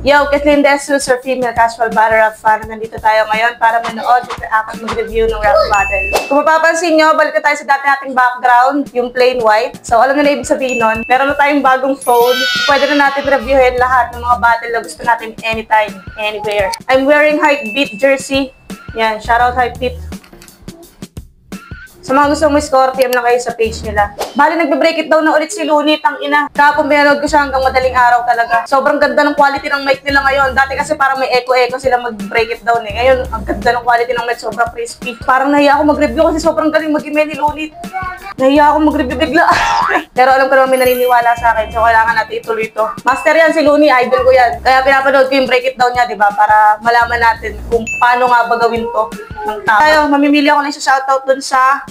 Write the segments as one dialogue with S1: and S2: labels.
S1: Yo, Kathleen Desus, or female casual battle rap fan. Nandito tayo ngayon para manood at mag-review ng rap battle. Kung mapapansin nyo, balik tayo sa dati nating background, yung plain white. So, alam na ibig sabihin nun. Meron na tayong bagong phone. Pwede na natin reviewin lahat ng mga battle na gusto natin anytime, anywhere. I'm wearing Hypebeat jersey. Yan, shoutout Hypebeat. Sa mga gusto mo score, PM lang kayo sa page nila. Bali, nagbe-break it down na ulit si Looney, tang ina. Kapag pinanood ko siya hanggang madaling araw talaga. Sobrang ganda ng quality ng mic nila ngayon. Dati kasi parang may echo-echo sila mag-break it down eh. Ngayon, ang ganda ng quality ng mic, sobrang crispy. Parang nahiya ako mag-review kasi sobrang galing mag-email ni Looney. Nahiya ako mag-review bigla. Pero alam ko naman may naniniwala sa akin, so kailangan natin ituloy ito. Master yan si Looney, idol ko yan. Kaya pinapanood ko yung break it down niya, diba? Para malaman natin kung paano nga ba gawin to ng tama. Tayo, mamimili ako na isa shoutout dun sa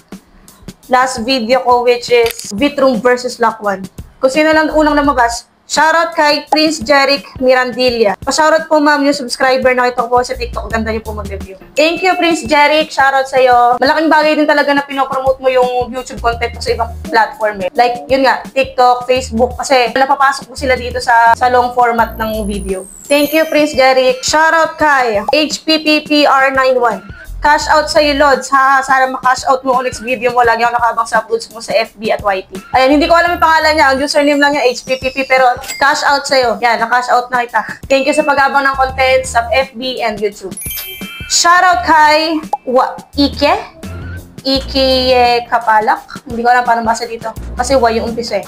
S1: last video ko, which is Vitroom versus Lakwan. Kung sino lang unang lumabas, shoutout kay Prince Jeric Mirandilla. Pa-shoutout po ma'am yung subscriber na kita ko po sa TikTok. Ganda niyo po mag-review. Thank you Prince Jeric, shoutout sa'yo. Malaking bagay din talaga na pinopromote mo yung YouTube content mo sa ibang platform eh. Like, yun nga, TikTok, Facebook, kasi napapasok mo sila dito sa long format ng video. Thank you Prince Jeric. Shoutout kay HPPPR91. Cash out sa'yo, Lods. Ha, sana ma-cash out mo next video mo. Lagi ako nakabang sa uploads mo sa FB at YT. Ayan, hindi ko alam yung pangalan niya. Ang username lang niya, HPPP. Pero cash out sa'yo. Yan, na-cash out na kita. Thank you sa pag-abang ng content sa FB and YouTube. Shoutout kay Ike Kapalak. Hindi ko alam paano basa dito. Kasi Y yung umpisa eh.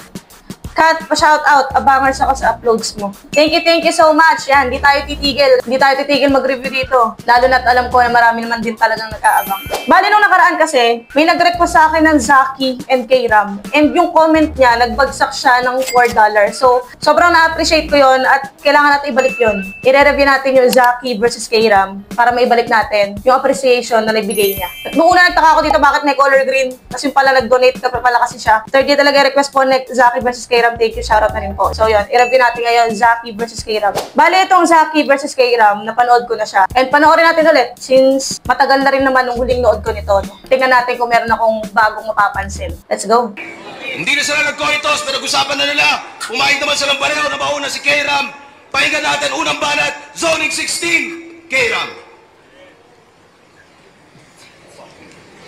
S1: Kat, pa-shoutout, abangers ako sa uploads mo. Thank you so much. Yan, di tayo titigil mag-review dito. Lalo na't alam ko na marami naman din talagang nag-aabang. Bali, nung nakaraan kasi, may nag-request sa akin ng Zaki and K-Ram. And yung comment niya, nagbagsak siya ng $4. So, sobrang na-appreciate ko yon at kailangan natin ibalik yon. I-review natin yung Zaki versus K-Ram para maibalik natin yung appreciation na nagbigay niya. At noong una nagtaka ko dito bakit may color green. Kasi yung pala nag-donate ka pa pala kasi siya. Third day talaga request po Zaki versus K-Ram. Thank you, shoutout na rin po. So yun, i-review natin ngayon Zaki versus K-Ram. Bale, itong Zaki versus K-Ram, napanood ko na siya. And panoorin natin ulit since matagal na rin naman nung huling nood ko nito. No? Tingnan natin kung meron akong bagong mapapansin. Let's go!
S2: Hindi na sila nag-coitos, pinag-usapan na nila. Pumayag naman silang pareho na mauna si K-Ram. Pahinga natin, unang banat, Zoning 16, K-Ram.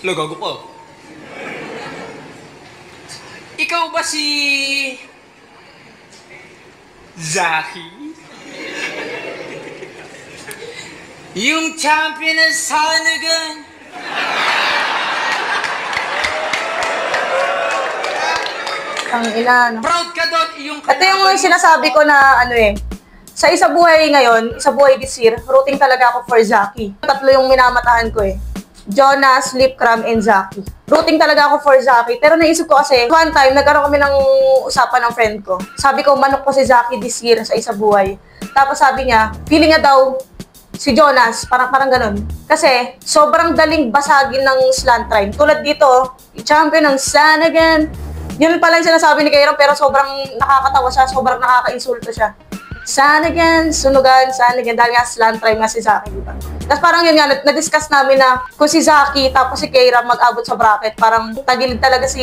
S2: Lagago ko. Ikaw ba si Zaki? Yung champion ng Sanagan?
S1: Ang ina, no?
S2: Proud ka doon, yung
S1: ito yung sinasabi ko na ano eh. Sa isa buhay ngayon, isa buhay this year, rooting talaga ako for Zaki. Tatlo yung minamatahan ko eh. Jonas, Lipcram, and Zaki. Rooting talaga ako for Zaki. Pero naisip ko kasi, one time, nagkaroon kami ng usapan ng friend ko. Sabi ko, manok ko si Zaki this year sa isa buhay. Tapos sabi niya, feeling niya daw si Jonas, parang ganun. Kasi, sobrang daling basagin ng slant rhyme. Tulad dito, champion ng Sanagan. Yun pala yung sinasabi ni Kairam, pero sobrang nakakatawa siya, sobrang nakaka-insulto siya. Sanagan, sunugan, Sanagan. Dahil nga slant rhyme nga si Zaki, diba? Tapos parang yun nga, na-discuss namin na kung si Zaki tapos si K-Ram mag-abot sa bracket, parang tagilid talaga si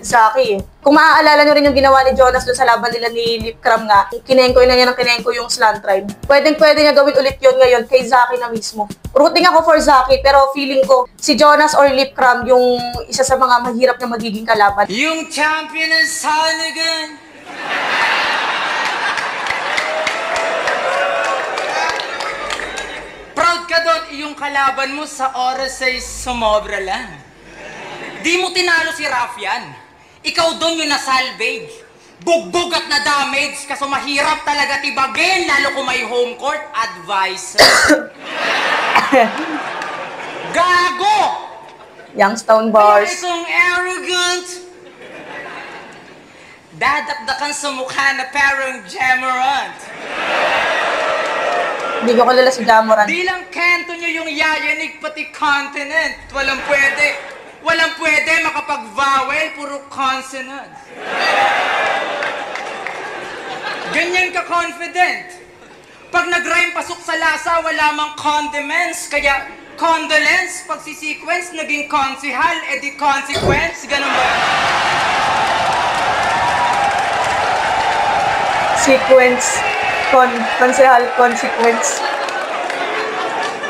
S1: Zaki eh. Kung maaalala nyo rin yung ginawa ni Jonas doon sa laban nila ni Lipcram nga, kinengko na niya ng kinengko yung slant rhyme. Pwede niya gawin ulit yun ngayon kay Zaki na mismo. Rooting ako for Zaki, pero feeling ko si Jonas or Lipcram yung isa sa mga mahirap na magiging kalaban.
S2: Yung champion ng Sanagan. Proud ka doon, yung kalaban mo sa oras ay sumobra lang. Di mo tinalo si Rafian. Ikaw doon yung nasalvage. Bugbog at na-damage, kaso mahirap talaga tibagin, lalo kung may home court advisor. Gago!
S1: Youngstown bars.
S2: Pero itong arrogant. Dadakdakan sa mukha na parang Jamarant.
S1: Hindi ko kilala si Jamoran.
S2: Di lang kanto nyo yung yayanig pati continent. Walang pwede makapag-vowel, puro consonants. Ganyan ka confident. Pag nag-rhyme pasok sa lasa, wala mang condiments. Kaya condolence, pag si-sequence, naging konsihal, edi consequence. Ganun ba?
S1: Sequence. Konsehal consequence.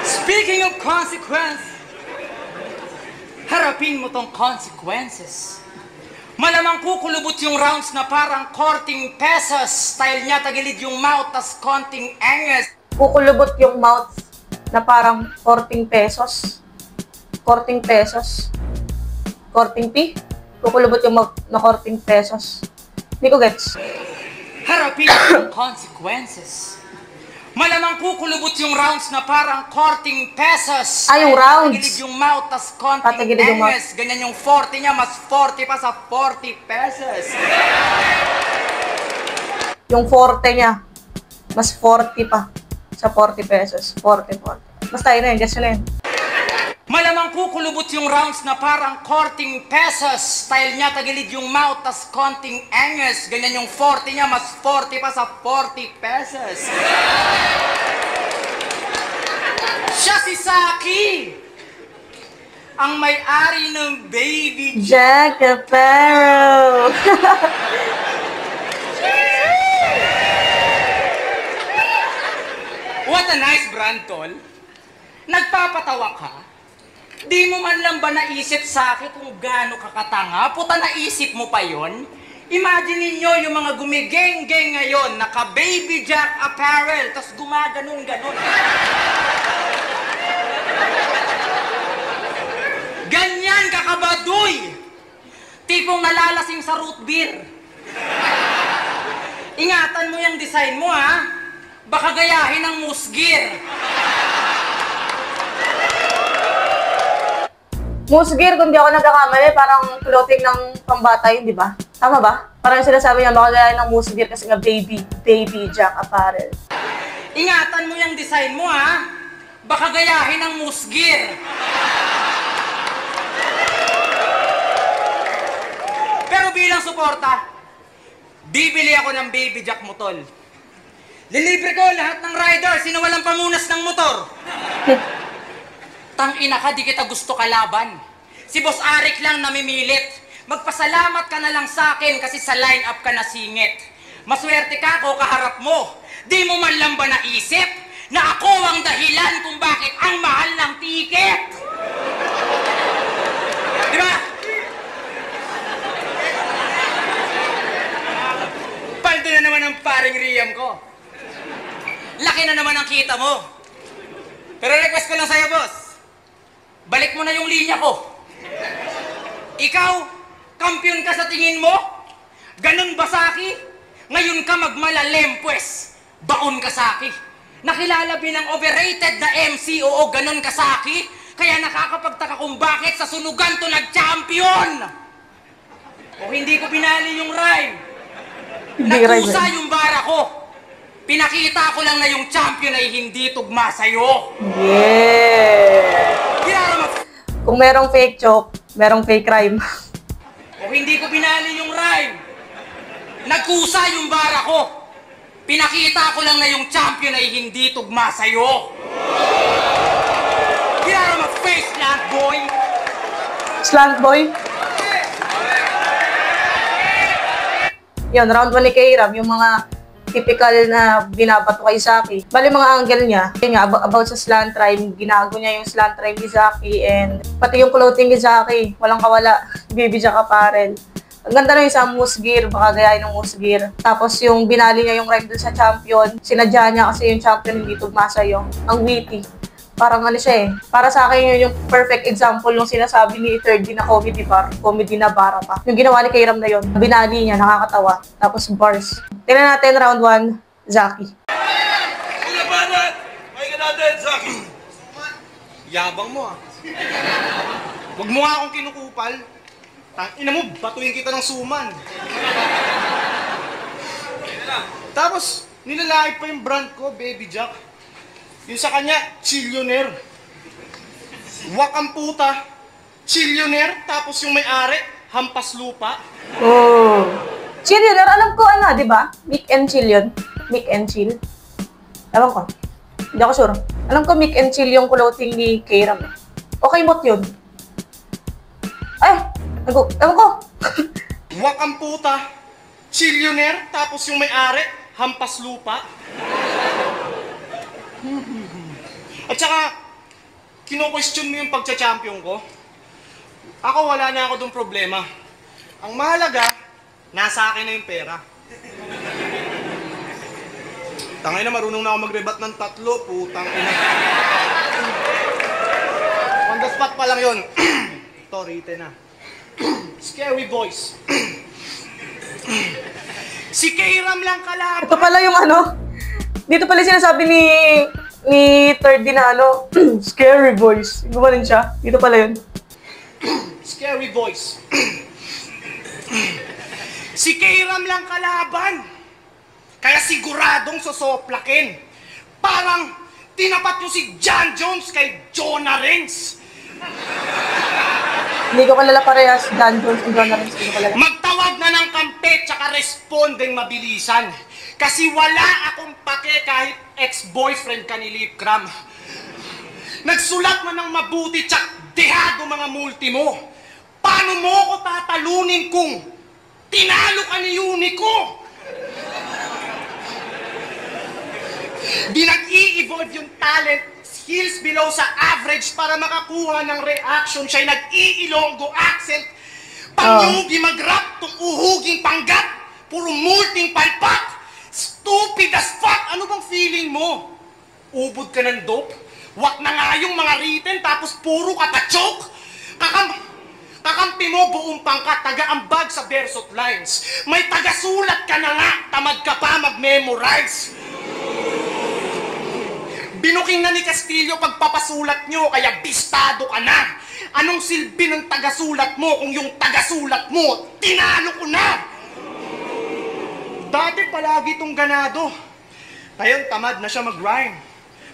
S2: Speaking of consequence, harapin mo tong consequences. Malamang kukulubot yung rounds na parang korting pesos. Style niya, tagilid yung mouth, tas konting anges.
S1: Kukulubot yung mouth na parang 14 pesos. Korting pesos. Korting P? Kukulubot yung mouth na 14 pesos. Hindi ko gets.
S2: Harapin yung consequences. Malamang kukulubot yung rounds na parang korting pesos.
S1: Ah, yung rounds.
S2: Tagilid yung mouth, tas konting
S1: Patagilid yung mouth.
S2: anges. Ganyan yung 40 niya, mas 40 pa sa 40 pesos.
S1: Yung 40 niya, mas 40 pa sa 40 pesos. 40. Basta yun na yun, just yun na yun.
S2: Malamang kukulubot yung rounds na parang korting pesos. Style niya, tagilid yung mouth, tas konting anges. Ganyan yung 40 niya, mas 40 pa sa 40 pesos. Siya si Saki, ang may-ari ng Baby
S1: Jack Apparel!
S2: What a nice brand, tol. Nagpapatawa ka? Di mo man lang ba naisip sa akin kung gaano kakatanga? Puta, naisip mo pa yon? Imagine ninyo yung mga gumigeng-geng ngayon, naka-Baby Jack Apparel, tas gumaganon-ganon. Ganyan kakabaduy! Tipong nalalasing sa root beer. Ingatan mo yung design mo, ha? Baka gayahin ng musgir.
S1: Musgir, kung di ako nagkakamali, parang clothing ng pambata yun, di ba? Tama ba? Parang sinasabi niya, baka gaya ng musgir kasi nga Baby Jack Apparel.
S2: Ingatan mo yung design mo, ha? Baka gayahin ng musgir. Pero bilang suporta, bibili ako ng Baby Jack mo, tol. Lilibre ko lahat ng riders, sino walang pamunas ng motor. Tangina ka, di kita gusto kalaban. Si Boss Arik lang namimilit. Magpasalamat ka na lang sa akin kasi sa line-up ka nasingit. Maswerte ka ako kaharap mo. Di mo man lang ba naisip na ako ang dahilan kung bakit ang mahal ng tiket? Di ba? Paldo na naman ang paring Riam ko. Laki na naman ang kita mo. Pero request ko lang sa'yo, boss. Balik mo na yung linya ko. Ikaw, kampiyon ka sa tingin mo? Ganun ba, Saki? Ngayon ka magmalalim, pues. Baon ka, Saki. Nakilala bilang overrated na MC, oo, ganun ka, Saki. Kaya nakakapagtaka kung bakit sa sunugan to nag-champion. O hindi ko pinali yung rhyme. Nagkusa yung bara ko. Pinakita ko lang na yung champion ay hindi tugma sa'yo.
S1: Yeah! Kung merong fake joke, merong fake rhyme.
S2: O hindi ko binali yung rhyme. Nagkusa yung bara ko. Pinakita ko lang na yung champion ay hindi tugma sa'yo. Kaya mag-face slant boy.
S1: Slant boy? Yun, round 1 ni K-Ram, yung mga typical na binabato kay Saki. Bali mga angle niya, yun nga, about sa slant rhyme, ginago niya yung slant rhyme ni Saki and pati yung clothing ni Saki, walang kawala, Baby Jack Apparel. Ang ganda na yung sa musgir, baka gayahin ng musgir. Tapos yung binali niya yung rhyme dun sa champion, sinadya niya kasi yung champion hindi tugma sa'yo. Ang witty. Parang ano siya eh. Para sa akin yun yung perfect example yung sinasabi ni Third D na comedy na bara pa. Yung ginawa ni K-Ram na yun, binali niya, nakakatawa. Tapos bars. Tingnan natin round 1, Zaki.
S3: Kuya Banat! May ka natin, Zaki! Yabang mo ah. Huwag mo nga akong kinukupal. Tangina mo, batuin kita ng suman. Tapos, nilalait pa yung brand ko, Baby Jack. Yung sa kanya, chillionaire. Wak ang puta, chillionaire. Tapos yung may-ari, hampas lupa.
S1: Oh. Chillionaire, alam ko ano, di ba? Mick and Chill yun. Mick and Chill. Ewan ko. Hindi ako sure. Alam ko Mick and Chill yung clothing ni K-Ram. Okay, bot yun. Ay! Ewan ko.
S3: Wak ang puta, chillionaire. Tapos yung may-ari, hampas lupa. At saka, kino-question mo yung pagcha-champion ko. Ako, wala na ako dong problema. Ang mahalaga, nasa akin na yung pera. Tangay na, marunong na ako mag-rebat ng 3, putang ina. On the spot pa lang yun. Ito, written na. Scary voice. Si Kairam lang kalaban.
S1: Ito pala yung ano, dito pala sinasabi ni Third din na ano, scary voice. Gumanin siya. Dito pala yun.
S3: Scary voice. Si Kairam lang kalaban. Kaya siguradong sosoplakin. Parang tinapat nyo si John Jones kay Jonah Renz.
S1: Hindi ko kalala parehas, Dan Jones and Jonah Renz. Hindi ko kalala.
S3: Magtawag na ng kampe tsaka responding mabilisan. Kasi wala akong pake kahit ex-boyfriend ka ni Lip Cram. Nagsulat man ng mabuti tsak dehado mga multi mo. Paano mo ko tatalunin kung tinalo ka ni Unico? Di nag-i-evolve yung talent skills below sa average para makakuha ng reaction. Siya'y nag-i-ilonggo accent. Pang-yugi mag-rap tong uhuging panggat. Puro multing palpak. Stupid as fuck! Ano bang feeling mo? Ubod ka ng dope? Wak na nga yung mga written tapos puro ka pa-choke? Kakampi mo buong pangkat, taga-ambag sa versot lines. May taga-sulat ka na nga, tamad ka pa mag-memorize. Binuking na ni Castillo pagpapasulat nyo, kaya bistado ka na. Anong silbi ng taga-sulat mo kung yung taga-sulat mo, tinalo ko na? Dati palagi itong ganado. Ngayon tamad na siya mag-rhyme.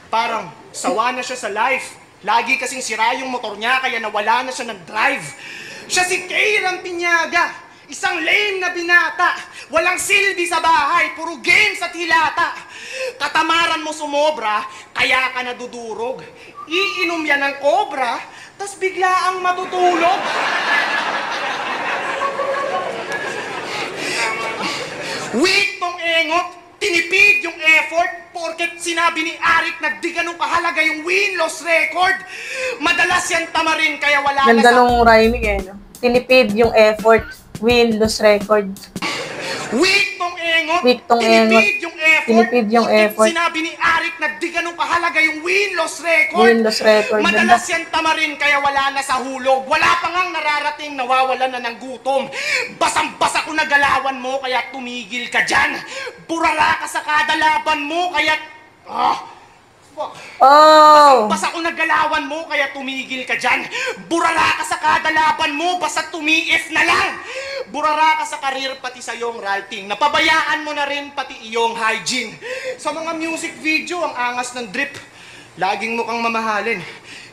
S3: Parang sawa na siya sa life. Lagi kasing sira yung motor niya, kaya nawala na siya ng drive. Siya si Kairam Pinyaga. Isang lame na binata, walang silbi sa bahay, puro games at hilata. Katamaran mo sumobra, kaya ka nadudurog. Iinom yan ng cobra, tas bigla ang matutulog. Weak tong engot, tinipid yung effort, porket sinabi ni Arik na di ganun kahalaga yung win-loss record. Madalas yan tamarin, kaya wala na
S1: Ganda
S3: sa...
S1: nung rhyming eh, no? Tinipid yung effort, win-loss record.
S3: Weak tong engot,
S1: Weak tong engot,
S3: tinipid yung effort,
S1: tinipid yung effort.
S3: Sinabi ni Arik na di ganun kahalaga yung win-loss record.
S1: Win-loss record.
S3: Madalas
S1: Ganda.
S3: yan tamarin, kaya wala na sa hulog. Wala pa ngang nararating, nawawalan na ng gutom. Basang-basa ko na galawan mo, kaya tumigil ka dyan. Burara ka sa kada laban mo, kaya... fuck.
S1: Oh!
S3: Basta ko nagalawan mo, kaya tumigil ka dyan. Burara ka sa kada laban mo, basta tumiif na lang. Burara ka sa karir, pati sa iyong writing. Napabayaan mo na rin pati iyong hygiene. Sa mga music video, ang angas ng drip. Laging mukhang mamahalin.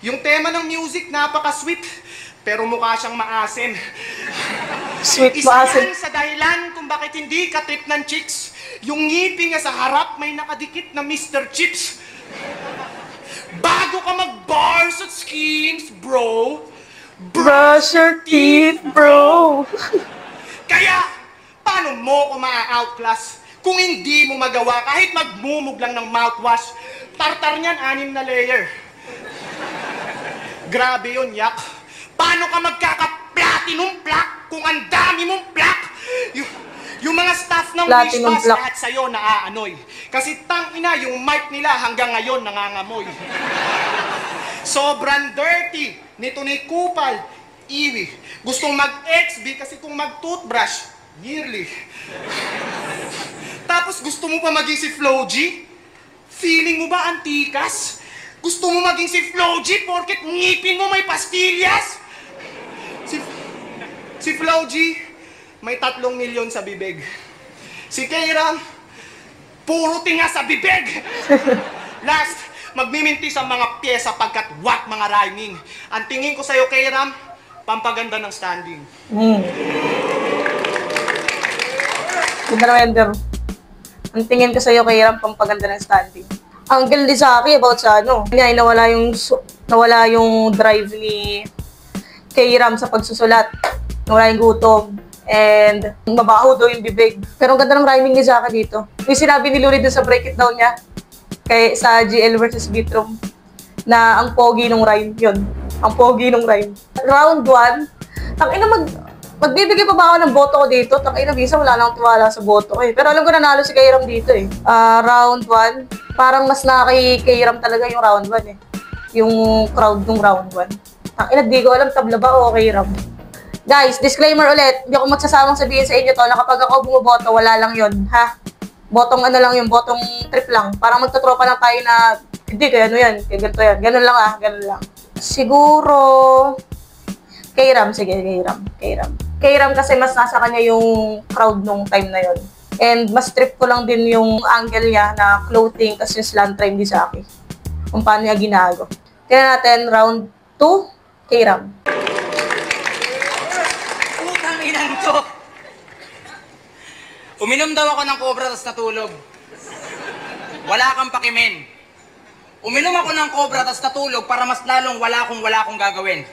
S3: Yung tema ng music, napaka-sweet. Pero mukha siyang maasim.
S1: Sweet
S3: Isa
S1: maasim.
S3: yan sa dahilan kung bakit hindi ka trip ng chicks. Yung ngipin niya sa harap, may nakadikit na Mr. Chips. Bago ka mag-bars at schemes, bro.
S1: Brush your teeth, bro!
S3: Kaya, paano mo ko ma-outclass kung hindi mo magawa kahit magmumug lang ng mouthwash? Tartar niyan, 6 na layer. Grabe yun, yak. Paano ka magkaka-platinum plaque kung ang dami mong plaque? Yung mga staff ng
S1: Platinum
S3: Wishpass
S1: plaque.
S3: lahat sa'yo naaanoy. Kasi tangina, yung mic nila hanggang ngayon nangangamoy. Sobrang dirty nito ni Kupal, Iwi. Gustong mag-XB kasi kung mag-toothbrush, yearly. Tapos gusto mo pa maging si Flo G? Feeling mo ba antikas? Gusto mo maging si Flo G porket ngipin mo may pastillas? Si Flo G, may 3 milyon sa bibig. Si Kairam, puro tinga sa bibig. Last, magmiminti sa mga pyesa pagkat wak mga rhyming. Ang tingin ko sa'yo, Kairam, pampaganda ng standing.
S1: Ganda naman, Ender. Ang tingin ko sa'yo, Kairam, pampaganda ng standing. Ang ganda sa akin about sa ano, kanya nawala yung drive ni Kairam sa pagsusulat. Nawala yung gutom. And mabaho daw yung bibig. Pero ang ganda ng rhyming niya sa akin dito. Yung sinabi ni Luli dun sa break it down niya, sa GL versus Beatroom. na ang pogi nung rhyme. Yun. Ang pogi nung rhyme. Round 1, magbibigay pa ba ako ng boto ko dito? Tangina, minsan wala nang tiwala sa boto ko eh. Pero alam ko nanalo si Kairam dito eh. Round 1, parang mas kay Kairam talaga yung round 1 eh. Yung crowd nung round 1. Tangina, di ko alam tabla ba o Kairam. Guys, disclaimer ulit, hindi ako magsasamang sabihin sa inyo to na kapag ako bumoboto, wala lang yun, ha? Botong ano lang yun, botong trip lang. Parang magtutropa lang tayo na, hindi, kaya ano yan, kaya ganito yan. Ganun lang ganun lang. Siguro, Kairam, sige, Kairam. Kairam kasi mas nasa kanya yung crowd nung time na yun. And mas trip ko lang din yung angle niya na clothing kasi yung slant rhyme di sa akin. Kung paano niya ginago. Kaya natin, round 2, Kairam.
S2: Inan to. Uminom daw ako ng Cobra tas natulog. Wala kang pakimen. Uminom ako ng Cobra tas natulog para mas lalong wala akong gagawin.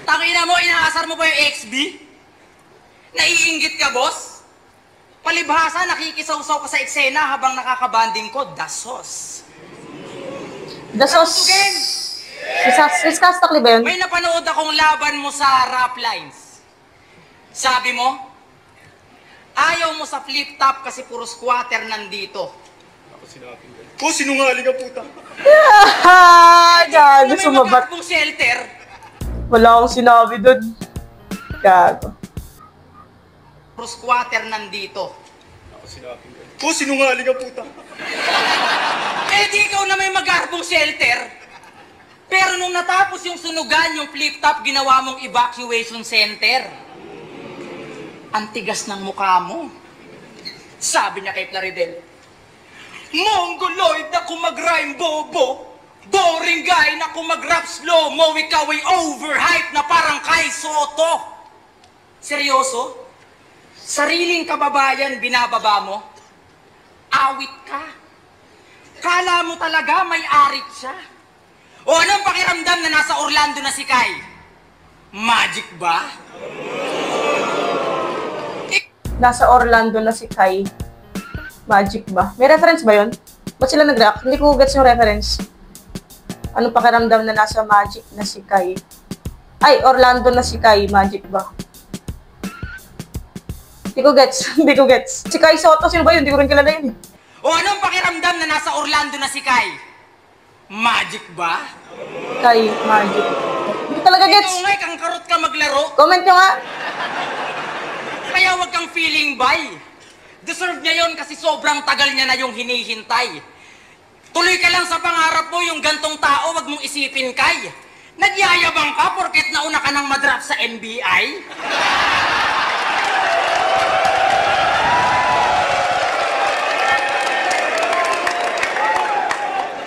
S2: Tangina mo, inaasar mo pa yung XB? Naiinggit ka, boss? Palibhasa, nakikisawsaw ka sa eksena habang nakakabanding ko. Dasos.
S1: Dasos. Siskastakli ba yun?
S2: May napanood akong laban mo sa rap lines. Sabi mo, ayaw mo sa flip top kasi puro squatter nandito.
S3: Ako sinabi ko. Oh, sinungaling ka puta.
S1: Gago, sumabat.
S2: May shelter.
S1: Wala akong sinabi doon. Gago.
S2: Puro squatter nandito.
S3: Ako sinabi ko. Oh, sinungaling ka puta.
S2: Eh di ikaw na may magarbong shelter. Pero nung natapos yung sunugan, yung flip top, ginawa mong evacuation center. Ang tigas ng mukha mo. Sabi niya kay Plaridel, Mongoloid na kung mag-rhyme bobo. Boring guy na kung mag-rap slow-mo. Ikaw ay overhype na parang Kai Soto. Seryoso? Sariling kababayan binababa mo? Awit ka. Kala mo talaga may arit siya. O anong pakiramdam na nasa Orlando na si Kai? Magic ba?
S1: Nasa Orlando na si Kai. Magic ba? May reference ba yun? Ba't sila nag-react? Hindi ko gets yung reference. Anong pakiramdam na nasa Magic na si Kai? Ay, Orlando na si Kai. Magic ba? Hindi ko gets. Hindi ko gets. Si Kai Soto, sino ba yun? Hindi ko rin kilala yun eh.
S2: O anong pakiramdam na nasa Orlando na si Kai? Magic ba?
S1: Kai, Magic. Hindi ko talaga gets.
S2: Ikaw nga'y kang karot ka maglaro.
S1: Comment nyo nga.
S2: Kaya wag kang feeling buy. Deserve niya yon kasi sobrang tagal niya na yung hinihintay. Tuloy ka lang sa pangarap mo, yung gantong tao, wag mong isipin, Kai. Nagyayabang ka porket nauna ka ng madraft sa NBI?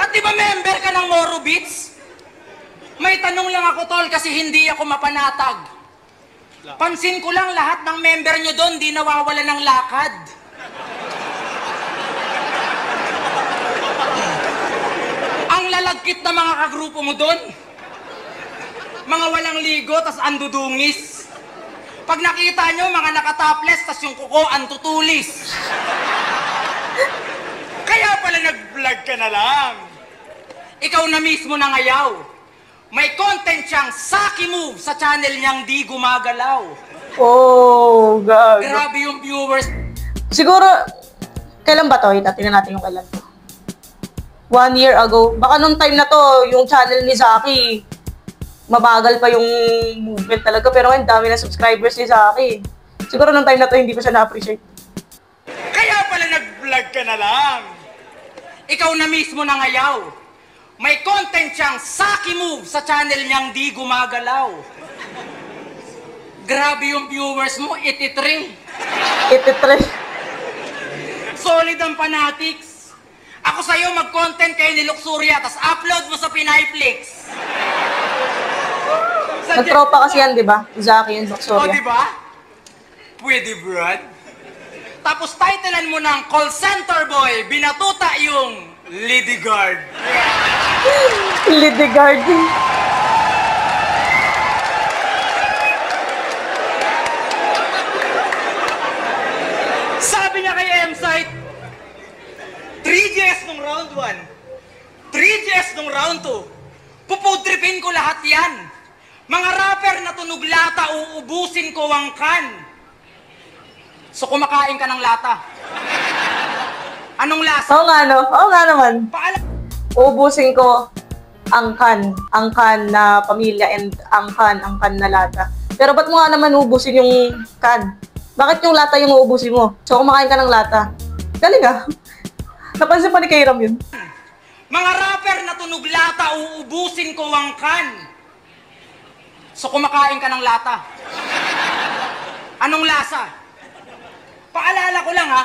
S2: At di ba member ka ng Moro Beats? May tanong lang ako, tol, kasi hindi ako mapanatag. Pansin ko lang lahat ng member nyo doon di nawawala ng lakad. Ang lalagkit na mga kagrupo mo doon. Mga walang ligo, tas andudungis. Pag nakita nyo, mga nakatopless, tas yung kuko antutulis. Kaya pala nag-vlog ka na lang. Ikaw na mismo nangayaw. May content siyang Saki Move sa channel niyang di gumagalaw.
S1: Oh, gago.
S2: Grabe yung viewers.
S1: Siguro, kailan ba to? Tingnan natin yung kailan to. 1 year ago. Baka nung time na to, yung channel ni Saki, mabagal pa yung movement talaga. Pero ngayon, dami na subscribers ni Saki. Siguro nung time na to, hindi ko siya na-appreciate.
S2: Kaya pala nag-vlog ka na lang. Ikaw na mismo nangayaw. May content siyang Saki Move sa channel niyang di gumagalaw. Grabe yung viewers mo, 83.
S1: 83.
S2: Solid ang fanatics. Ako sa'yo mag-content kayo ni Luxuria, tas upload mo sa Pinayflix.
S1: Nagtropa kasi yan, di ba? Zaki and
S2: O,
S1: Luxuria.
S2: di ba? Pwede, Brad. Tapos titlean mo ng Call Center Boy, binatuta yung Lidegard.
S1: Lidegard.
S2: Sabi niya kay M-Site, 3GS nung round 1. 3DS nung round 2. Pupudripin ko lahat yan. Mga rapper na tunog lata, uubusin ko ang kan. So kumakain ka ng lata. Anong lasa?
S1: Oo nga, no? Oo nga naman. Uubusin ko ang kan na pamilya and ang kan na lata. Pero ba't mo nga naman uubusin yung kan? Bakit yung lata yung uubusin mo? So kumakain ka ng lata. Galing ah. Napansin pa ni Kairam yun.
S2: Mga rapper na tunog lata, uubusin ko ang kan. So kumakain ka ng lata. Anong lasa? Paalala ko lang ha,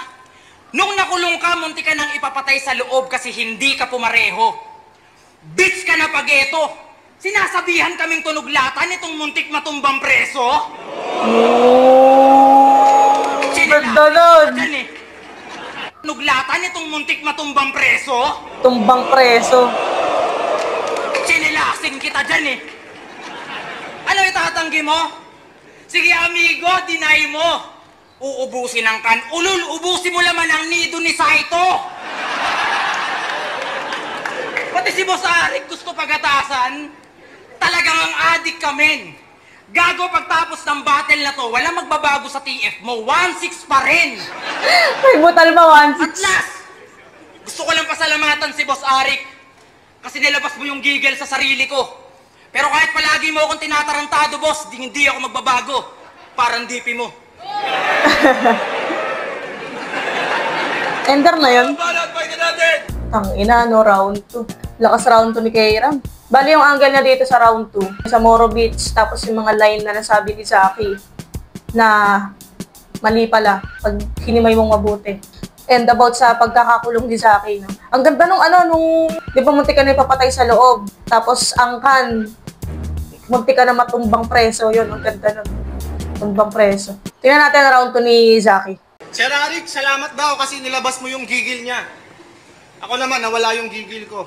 S2: nung nakulong ka, munti ka nang ipapatay sa loob kasi hindi ka pumareho. Bitch ka na pageto. Sinasabihan kaming tunog lata nitong muntik matumbang preso.
S1: Ganda nun.
S2: Tunog lata nitong muntik matumbang preso.
S1: Tumbang preso.
S2: Sinilasin kita dyan eh. Ano itatanggi mo? Sige amigo, deny mo. Uubusin ang kan. Ulul, ubusin mo naman ang nido ni Saito. Pati si Boss Arik gusto pagatasan. Talagang ang adik kami. Gago pagtapos ng battle na to, wala magbabago sa TF mo. 1-6 pa rin.
S1: May butal pa 1-6.
S2: At last, gusto ko lang pasalamatan si Boss Arik. Kasi nilabas mo yung gigil sa sarili ko. Pero kahit palagi mo akong tinatarantado, boss, hindi ako magbabago. Parang DP mo.
S1: Ender na yun. Tangina, no, round 2. Lakas round 2 ni Kairam. Bali yung angle niya dito sa round 2. Sa Moro Beach, tapos yung mga line na nasabi ni Zaki na mali pala pag hinimay mong mabuti. And about sa pagkakakulong ni Zaki, no? Ang ganda nung di ba munti ka na ipapatay sa loob. Tapos ang kan, munti ka na matumbang preso. Yun, ang ganda nun. Tumbang preso. Tingnan natin ang round 2 ni Zaki.
S3: Sir Arik, salamat daw kasi nilabas mo yung gigil niya. Ako naman, nawala yung gigil ko.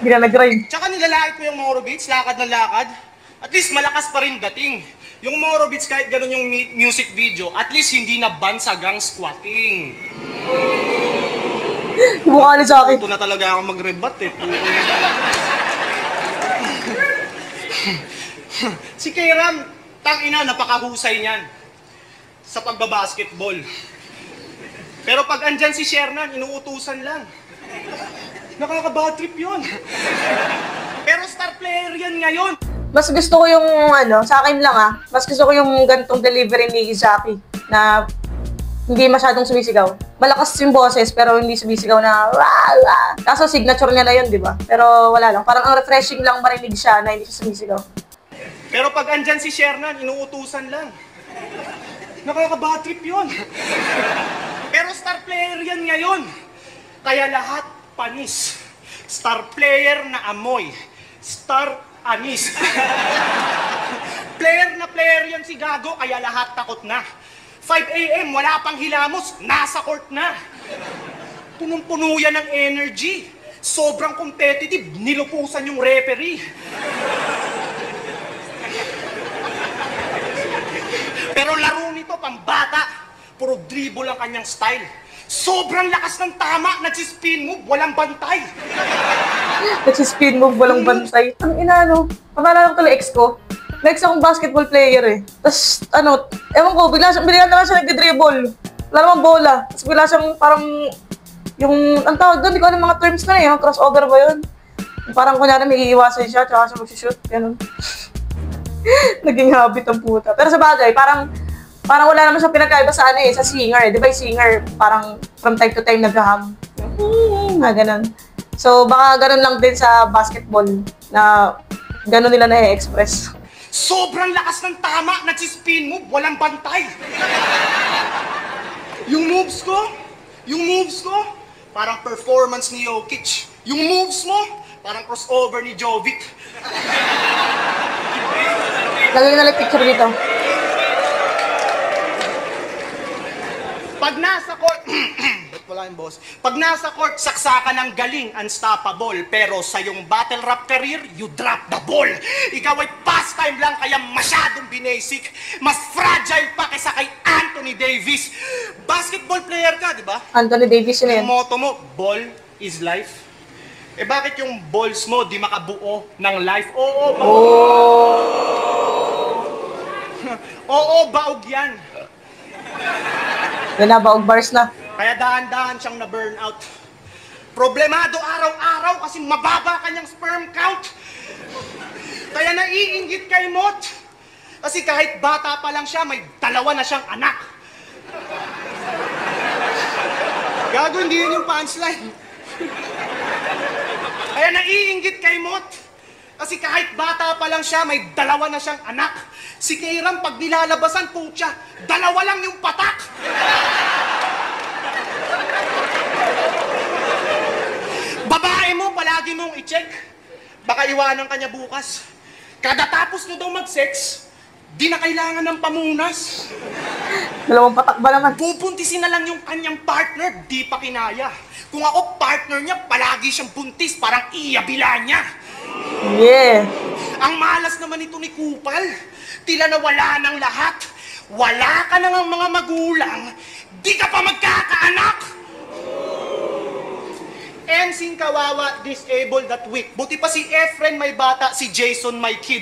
S1: Hindi na nag-rhyme.
S3: Tsaka nilalait mo yung Moro Beats, lakad na lakad. At least malakas pa rin dating. Yung Moro Beats, kahit ganun yung music video, at least hindi na bansagang squatting.
S1: Mukha ni Zaki.
S3: Ito na talaga ako mag-rebat eh. Si Kairam, tangina, napakahusay niyan sa pagbabasketball. Pero pag andyan si Shernan, inuutusan lang. Nakaka-bad trip yun. Pero star player yan ngayon.
S1: Mas gusto ko yung sa akin lang mas gusto ko yung gantong delivery ni Zaki na hindi masyadong sumisigaw. Malakas yung boses pero hindi sumisigaw na wah. Kaso signature niya na yun, di ba? Pero wala lang. Parang ang refreshing lang marinig siya na hindi siya sumisigaw.
S3: Pero pag andyan si Shernan, inuutusan lang. Nakaka-bad trip yun. Pero star player yan ngayon. Kaya lahat panis. Star player na amoy. Star anis. Player na player yan si Gago, kaya lahat takot na. 5 AM, wala pang hilamos, nasa court na. Punong-puno yan ng energy. Sobrang competitive, nilupusan yung referee. Pero laro nito, pambata. Puro dribble ang kanyang style. Sobrang lakas ng tama, nagsispin move, walang bantay.
S1: Nagsispin move, walang bantay. Ang ina, Pamala ko tuloy ex ko. Next akong basketball player eh. Tapos, ewan ko, bigla naman siya nagdi-dribble. Wala namang bola. Tapos bigla siyang parang, ang tawag doon, di ko alam mga terms na yung crossover ba yun? Parang kunyari may iiwasan siya, tsaka siya mag-shoot, ganun. Naging habit ang puta. Pero sa bagay, parang wala naman siyang pinagkaiba sa sa singer. Di ba yung singer, parang from time to time naghaham. Ganun. So, baka ganun lang din sa basketball na ganun nila na-express.
S3: Sobrang lakas ng tama, nagsispin move, walang bantay. Yung moves ko, parang performance ni Jokic. Yung moves mo, parang crossover ni Jovic.
S1: Lagay na lang picture dito.
S3: Pag nasa court, wala yung boss. Pag nasa court, saksakan ng galing, unstoppable. Pero sa iyong battle rap career, you drop the ball. Ikaw ay pass last time lang kaya masyadong binasic. Mas fragile pa kaysa kay Anthony Davis. Basketball player ka, di ba?
S1: Anthony Davis yun
S3: Yung motto mo, ball is life. Eh bakit yung balls mo di makabuo ng life? Oo, baog. Oo, baog yan.
S1: Yan na, baog bars na.
S3: Kaya dahan-dahan siyang na-burnout. Problemado araw-araw kasi mababa kanyang sperm count. Kaya naiinggit kay Mot. Kasi kahit bata pa lang siya, may 2 na siyang anak. Gago, hindi yun yung punchline. Kaya naiinggit kay Mot. Kasi kahit bata pa lang siya, may 2 na siyang anak. Si Kairam, pag nilalabasan, putya, 2 lang yung patak. Babae mo, palagi mong i-check. Baka iwanan ka niya bukas. Kada tapos nyo daw mag-sex, di na kailangan ng pamunas.
S1: 2 patak ba naman?
S3: Bubuntisin na lang yung kanyang partner, di pa kinaya. Kung ako partner niya, palagi siyang buntis, parang iyabila niya.
S1: Yeah.
S3: Ang malas naman ito ni Kupal. Tila na wala ng lahat. Wala ka na ng mga magulang, di ka pa magkakaanak. Ensing kawawa, disabled that week. Buti pa si Efren may bata, si Jason may kid.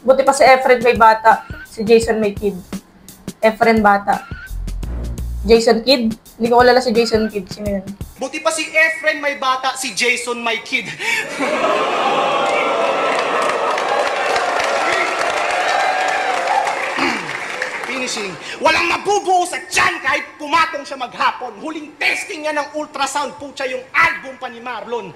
S1: Buti pa si Efren may bata, si Jason may kid. Efren bata. Jason kid? Hindi ko alala si Jason kid. Sino yun?
S3: Buti pa si Efren may bata, si Jason may kid. Finishing. Walang mabubuo sa tiyan kahit pumatong siya maghapon. Huling testing niya ng ultrasound, putya yung album pa ni Marlon.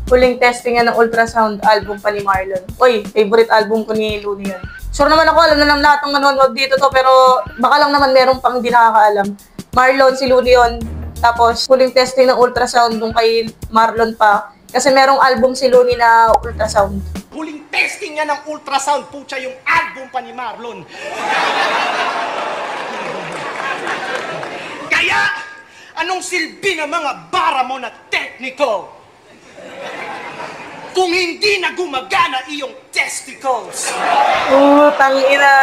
S1: Huling testing nga ng ultrasound album pa ni Marlon. Uy, favorite album ko ni Looney yun. Sure naman ako, alam na ng lahat ng manonood dito to, pero baka lang naman meron pang hindi nakakaalam. Marlon, si Looney yun. Tapos, huling testing ng ultrasound nung kay Marlon pa. Kasi merong album si Looney na ultrasound.
S3: Huling testing niya ng ultrasound, putya yung album pa ni Marlon. Kaya, anong silbi ng mga bara mo na tekniko? Kung hindi na gumagana iyong testicles.
S1: Tangina.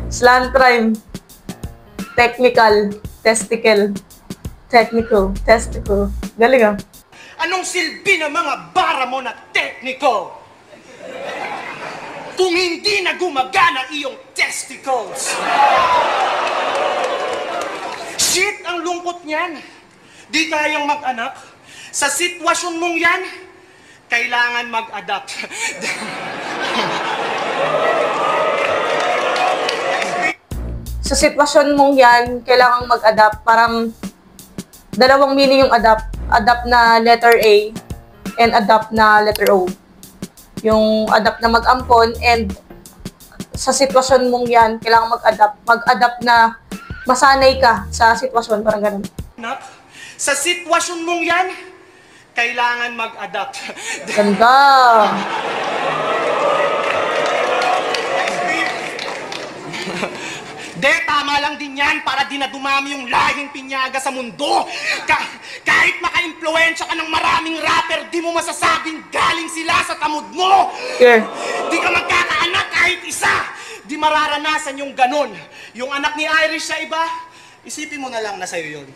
S1: Slant rhyme. Technical. Testicle. Technical. Testicle. Galing ah.
S3: Anong silbi ng mga bara mo na tekniko? Kung hindi na gumagana iyong testicles. Shit, ang lungkot niyan. Di kayang mag-anak. Sa sitwasyon mong yan, kailangan mag-adapt.
S1: Sa sitwasyon mong yan, kailangan mag-adapt. Parang dalawang meaning yung adapt. Adapt na letter A and adapt na letter O. Yung adapt na mag-ampon and sa sitwasyon mong yan, kailangan mag-adapt. Mag-adapt na masanay ka sa sitwasyon. Parang ganun.
S3: Sa sitwasyon mong yan, kailangan mag-adapt.
S1: Ganda!
S3: De, tama lang din yan para di na dumami yung lahing pinyaga sa mundo. Kahit maka-impluensya ka ng maraming rapper, di mo masasabing galing sila sa tamod mo.
S1: Yeah.
S3: Di ka magkakaanak kahit isa. Di mararanasan yung ganon. Yung anak ni Irish sa iba, isipin mo na lang na sa'yo yun.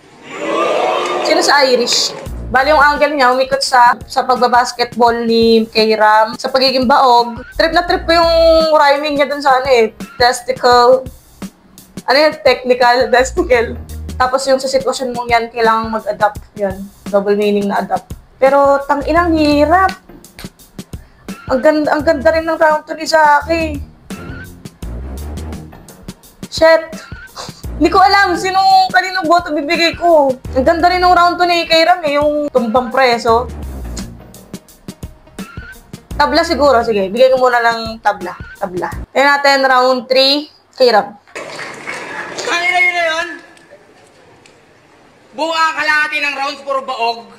S1: Sino sa Irish? Bali yung angle niya, umikot sa pagbabasketball ni Kairam, sa pagiging baog. Trip na trip ko yung rhyming niya dun sa ano eh, testicle. Ano yun? Technical, testicle. Tapos yung sa sitwasyon mong yan, kailangang mag-adapt. Yan, double meaning na adapt. Pero tang-inang hirap. Ang ganda rin ng round 2 ni Zaki. Shit. Hindi ko alam kaninong boto bibigay ko. Ang ganda rin ng round 2 ni Kairam eh, yung tumbang preso. Tabla siguro, sige. Bigay ko muna ng tabla. Kaya natin round 3, Kairam.
S2: Kanina yun na yun. Buka kalahati ng rounds, puro baog.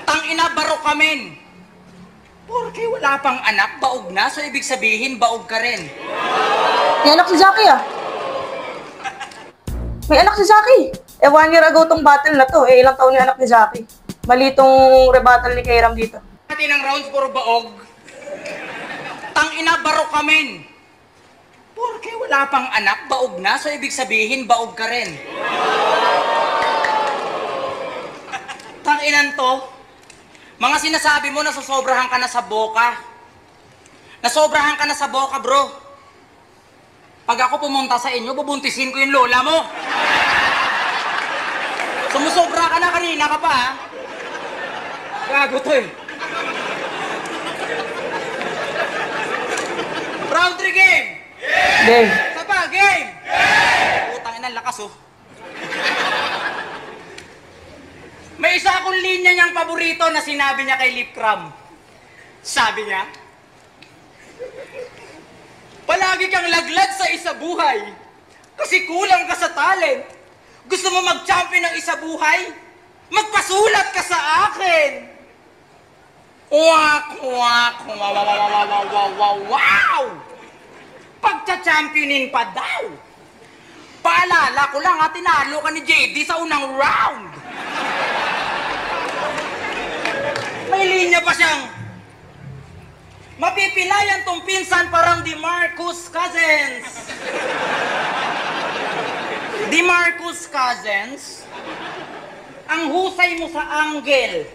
S2: Tangina, barok kamen. Porke wala pang anak, baog na. So ibig sabihin, baog ka rin.
S1: May anak si Zaki ah. May anak si Zaki. 1 year ago tong battle na to. Ilang taon yung anak ni Zaki? Mali tong rebuttal ni Kairam dito.
S2: Pati ng rounds puro baog. Tangina, barok kamin. Porke wala pang anak, baog na. So ibig sabihin, baog ka rin. Tanginan to. Mga sinasabi mo, nasosobrahan ka na sa boka. Nasobrahan ka na sa boka, bro. Pag ako pumunta sa inyo, bubuntisin ko yung lola mo. Sumusobra ka na, kanina ka pa, ha? Gago to, eh. Round 3 game!
S1: Game.
S2: Isa pa, game! Putang ina, lakas, oh. May isa akong linya niyang paborito na sinabi niya kay Lip Cram. Sabi niya, palagi kang laglad sa isa buhay kasi kulang ka sa talent. Gusto mo mag-champion ng isa buhay? Magpasulat ka sa akin! Wak, wak, wow, wow, wow, wow, wow, wow, wow! Pagcha-championin pa daw! Paalala ko lang ha, tinalo ka ni JD sa unang round! May linya pa siyang, mapipilayan tong pinsan parang DeMarcus Cousins. DeMarcus Cousins, ang husay mo sa angle.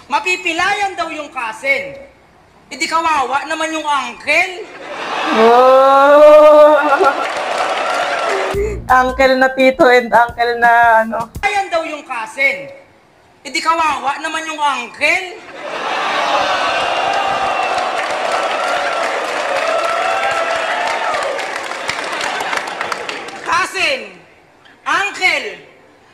S2: Mapipilayan daw yung cousin. Hindi kawawa naman yung uncle.
S1: Oh. Uncle na tito and uncle na ano.
S2: Ayan daw yung cousin. Hindi kawawa naman yung uncle. Cousin, uncle,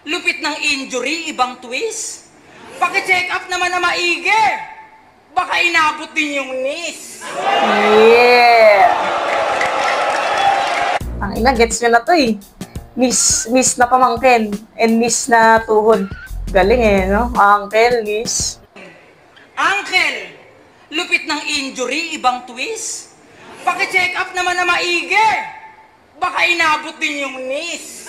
S2: lupit ng injury, ibang twist. Paki-check up naman na maigi. Baka inabot din yung knees.
S1: Yeah! Ang ina, gets nyo na to eh. Miss na pamangkin and miss na tuhod. Galing eh, no? Uncle, miss.
S2: Uncle, lupit ng injury, ibang twist. Paki-check up naman na maigi. Baka inabot din yung knees.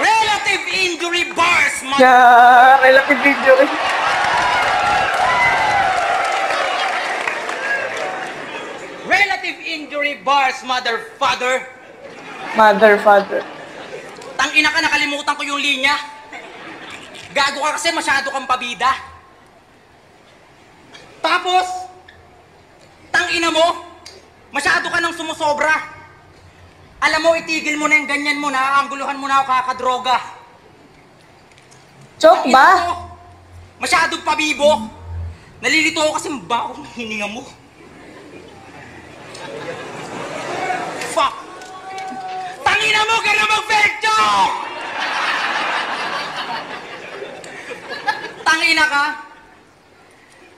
S2: Relative injury bars,
S1: Yeah, relative injury.
S2: Relative injury bars, mother, father.
S1: Mother, father.
S2: Tangina ka, nakalimutan ko yung linya. Gago ka kasi masyado kang pabida. Tapos, tangina mo, masyado ka nang sumusobra. Alam mo, itigil mo na yung ganyan mo, naaangguluhan mo na ako kakadroga.
S1: Joke
S2: Tangina
S1: ba?
S2: mo, masyadong pabibo. Nalilito ako kasi mabaho ng hininga mo. Fuck! Tangina mo, ka na mag-vecto! Tangina ka?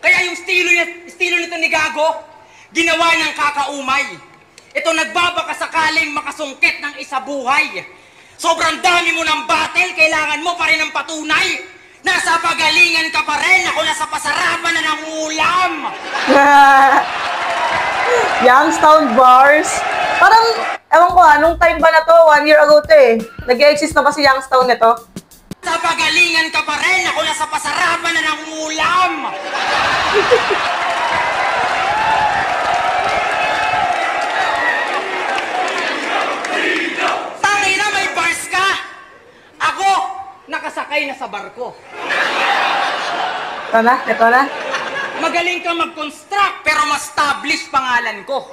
S2: Kaya yung estilo nito ni Gago, ginawa niyang kakaumay. Ito nagbabaka sakaling makasungkit ng isa buhay. Sobrang dami mo ng battle, kailangan mo pa rin ng patunay. Nasa pagalingan ka pa rin, ako nasa pasarapan na ng ulam.
S1: Youngstown bars. Parang, ewan ko nung time ba na to? 1 year ago to eh. Nag-exist na ba si Youngstown nito?
S2: Sa pagalingan ka pa rin, ako nasa pasarapan na ng ulam. Tangina, may bars ka. Ako, nakasakay na sa barko.
S1: Ito na.
S2: Magaling ka mag-construct, pero ma-establish pangalan ko.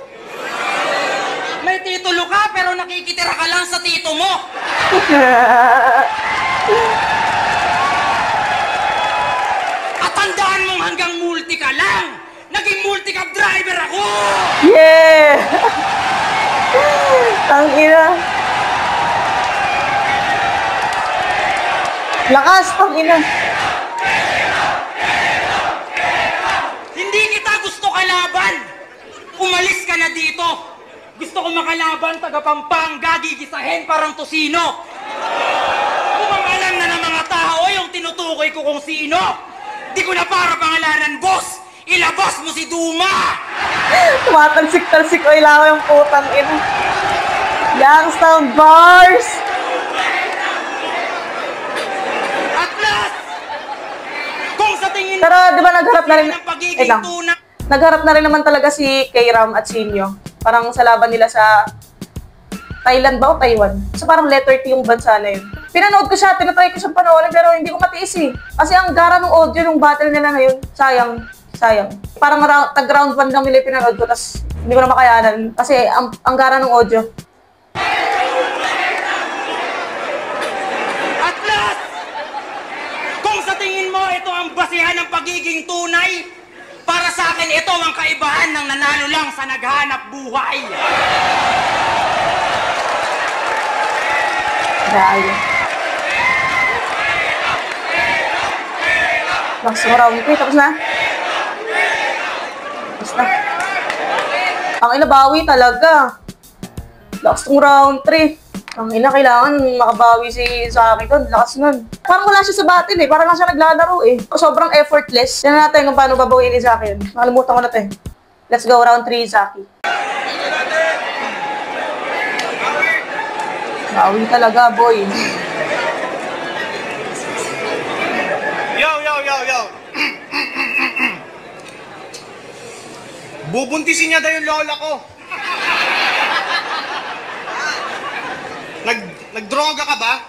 S2: May titulo ka, pero nakikitira ka lang sa tito mo. At tandaan mong hanggang multi ka lang. Naging multi-cab driver ako.
S1: Yeah! Tangina. Lakas, tangina.
S2: Hindi kita gusto kalaban. Umalis ka na dito. Gusto ko makalaban, taga Pampanga, gigisahin parang tosino. Kung alam na ng mga tao yung tinutukoy ko kung sino. Di ko na para pangalanan, boss. Ilabas mo si Duma.
S1: Tumatalsik-talsik o ilaw yung putang ina. Youngstown Bars!
S2: At last! Kung sa tingin
S1: Pero di ba nagharap na rin...
S2: ng pagiging
S1: Wait lang.
S2: tunay,
S1: Nagharap na rin naman talaga si K-Ram at Sinyo. Parang sa laban nila sa Thailand ba o Taiwan? So parang letter T yung bansa na yun. Pinanood ko siya, tinatry ko siyang panoorin pero hindi ko matiis eh. Kasi ang gara ng audio ng battle nila ngayon, sayang. Parang tag-round 1 lang nila pinanood ko, tapos hindi ko na makayanan. Kasi ang gara ng audio.
S2: at last! Kung sa tingin mo ito ang basihan ng pagiging tunay, para sa akin ito ang kaibahan ng nanalo lang sa naghanap buhay.
S1: Dahil. Next round 3, tapos na. Tapos na. Ang inabawi talaga. Last round 3. Ang ina, kailangan makabawi si Zaki doon. Lakas nun. Parang wala siya sa battle eh. Parang lang siya naglalaro eh. Sobrang effortless. Yan natin kung paano babawiin ni Zaki yun. Nakalimutan ko na ito eh. Let's go, round 3, Zaki. Bawi talaga, boy.
S3: Yo! Bubuntisin niya daw yung lola ko. Nagdroga ka ba?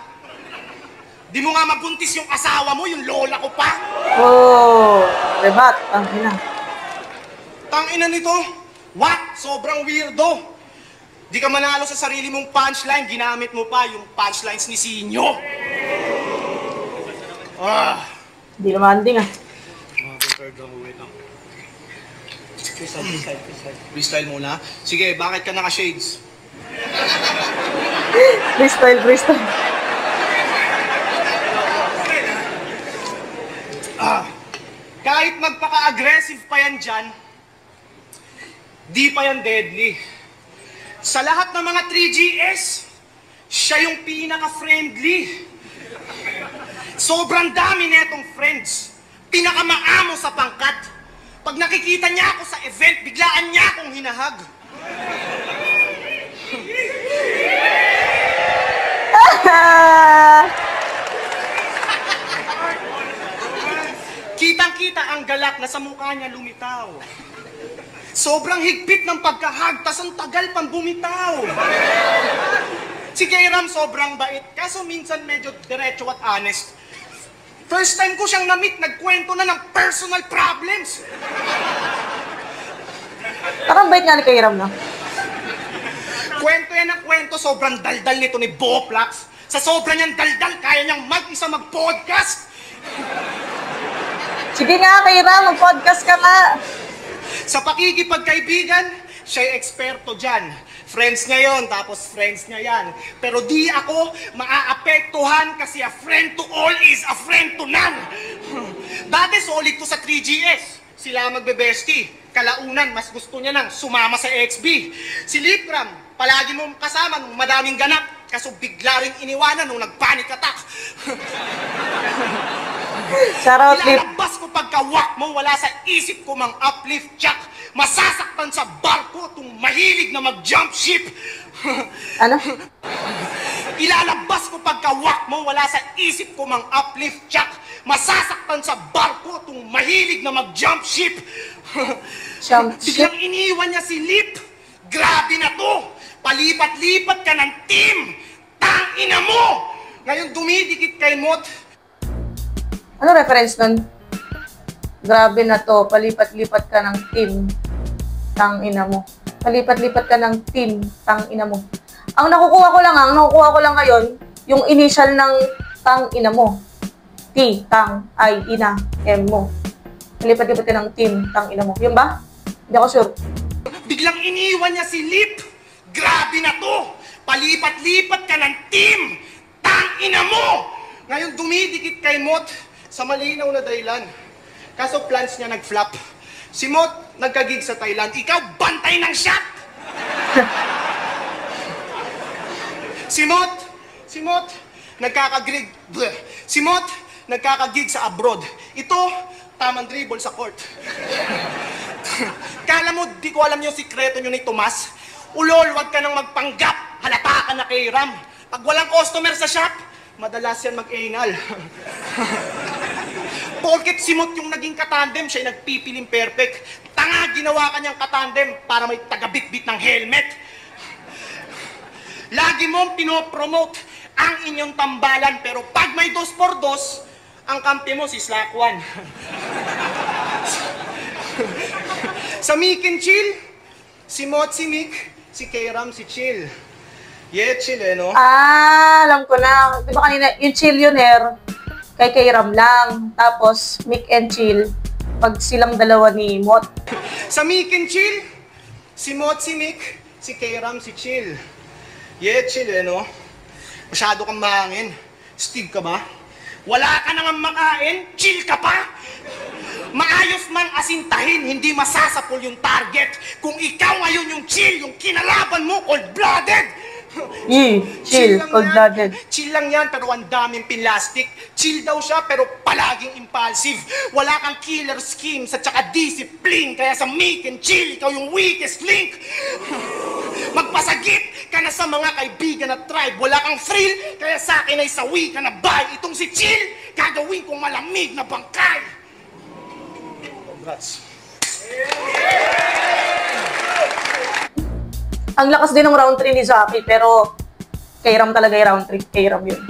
S3: Di mo nga mabuntis yung asawa mo, yung lola ko pa.
S1: Oh, rebat. Ang ina.
S3: Tangina nito. What? Sobrang weirdo. Di ka manalo sa sarili mong punchline, ginamit mo pa yung punchlines ni Sinyo.
S1: Hindi naman din ah.
S3: Freestyle muna. Sige, bakit ka naka-shades?
S1: Freestyle.
S3: Kahit magpaka-aggressive pa yan dyan, di pa yan deadly. Sa lahat ng mga 3GS, siya yung pinaka-friendly. Sobrang dami netong friends. Pinakamaamo sa pangkat. Pag nakikita niya ako sa event, biglaan niya akong hinahag. Kitang-kita ang galak na sa mukha niya lumitaw. Sobrang higpit ng pagkahag, tas ang tagal pang bumitaw. Si K-Ram sobrang bait, kaso minsan medyo diretso at honest. First time ko siyang na-meet, nagkwento na ng personal problems.
S1: Parang bait nga ni K-Ram, no?
S3: Kwento yan ng kwento, sobrang daldal nito ni Boplax. Sa sobra niyang daldal, kaya niyang mag-isa mag-podcast.
S1: Sige nga, K-Ram, mag-podcast ka nga.
S3: Sa pakikipagkaibigan, siya'y eksperto dyan. Friends niya yon, tapos friends niya yan. Pero di ako maaapektuhan kasi a friend to all is a friend to none. Dati solid ko sa 3GS. Sila magbe-bestie. Kalaunan, mas gusto niya nang sumama sa XB. Si Lipram, palagi mong kasama nung madaming ganap. Kaso bigla ring iniwanan nung nag-panic attack.
S1: Shoutout, Lip.
S3: Ilalabas ko pagkawak mo, wala sa isip ko mang uplift jack. Masasaktan sa barko itong mahilig na mag-jump ship.
S1: Ano?
S3: Ilalabas ko pagkawak mo, wala sa isip ko mang uplift jack. Masasaktan sa barko itong mahilig na mag-jump ship.
S1: Jump ship?
S3: Biglang iniwan niya si Lip. Grabe na to. Palipat-lipat ka ng team. Tangina mo! Ngayon dumidikit kay Mot.
S1: Ano reference nun? Grabe na to, palipat-lipat ka ng team, tang ina mo. Palipat-lipat ka ng team, tang ina mo. Ang nakukuha ko lang ngayon, yung initial ng tang ina mo. T, tang, I, ina, M mo. Palipat-lipat ka ng team, tang ina mo. Yun ba? Hindi ako sure.
S3: Biglang iniwan niya si Lip. Grabe na to. Palipat-lipat ka ng team. Tangina mo! Ngayon dumidikit kay Mot sa malinaw na dahilan. Kaso plans niya nag-flop. Si Mot nagka-gig sa Thailand. Ikaw bantay ng shot! Si Mot nagkaka-gig. Si Mot nagkaka-gig sa abroad. Ito, tamang dribble sa court. Kala mo, di ko alam yung sikreto nyo ni Tomas? Ulol, wag ka nang magpanggap. halata ka na kay Ram. Pag walang customer sa shop, madalas yan mag-anal. Porket simot yung naging katandem, siya nagpipiling perfect. Tanga, ginawa kanyang katandem para may tagabit-bit ng helmet. Lagi mong pinopromote ang inyong tambalan, pero pag may 2x2, ang kampi mo si Slack 1. Sa Mick and Chill, si Mot si Mick, si Kayram si Chill. Yeah, chill no?
S1: Alam ko na. Di ba kanina, yung Chillionaire, kay Kayram lang. Tapos, Mick and Chill, pag silang dalawa ni Mot.
S3: Sa Mick and Chill, si Mot si Mick, si Kayram si Chill. Yeah, chill no? Masyado kang mahangin. Steve ka ba? Wala ka nang makain, chill ka pa? Maayos man asintahin, hindi masasapol yung target. Kung ikaw ngayon yung chill, yung kinalaban mo, cold-blooded.
S1: Chill, cold-blooded.
S3: Chill lang yan, pero ang daming pinlastic. Chill daw siya, pero palaging impulsive. Wala kang killer schemes at saka discipline. Kaya sa Mick and Chill, ikaw yung weakest link. Magpasagip ka na sa mga kaibigan at tribe. Wala kang thrill, kaya sa akin ay sawi ka na bye. Itong si Chill, gagawin kong malamig na bangkay. Congrats.
S1: Ang lakas din ng round 3 ni Zaki, pero Kayram talaga yung round 3. Kayram yun.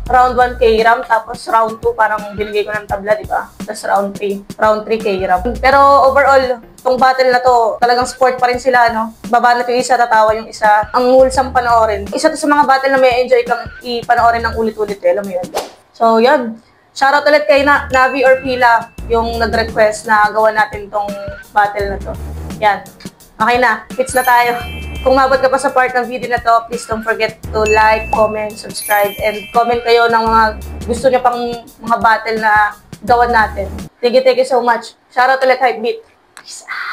S1: Round 1 Kayram, tapos round 2 parang binigay ko ng tabla, di ba? Tapos round 3. Round 3 Kayram. Pero overall, tong battle na to, talagang sport pa rin sila, no? Babanat yung isa, tatawa yung isa. Ang wholesome panoorin. Isa to sa mga battle na may enjoy kang ipanoorin ng ulit-ulit, alam mo yun. So, yun. Shoutout ulit kay Navi or Pila, yung nag-request na gawa natin tong battle na to. Yan. Okay na. Hits na tayo. Kung mabot ka pa sa part ng video na to, please don't forget to like, comment, subscribe, and comment kayo ng mga gusto nyo pang mga battle na gawan natin. Thank you so much. Shoutout ulit, Hypebeat. Peace out.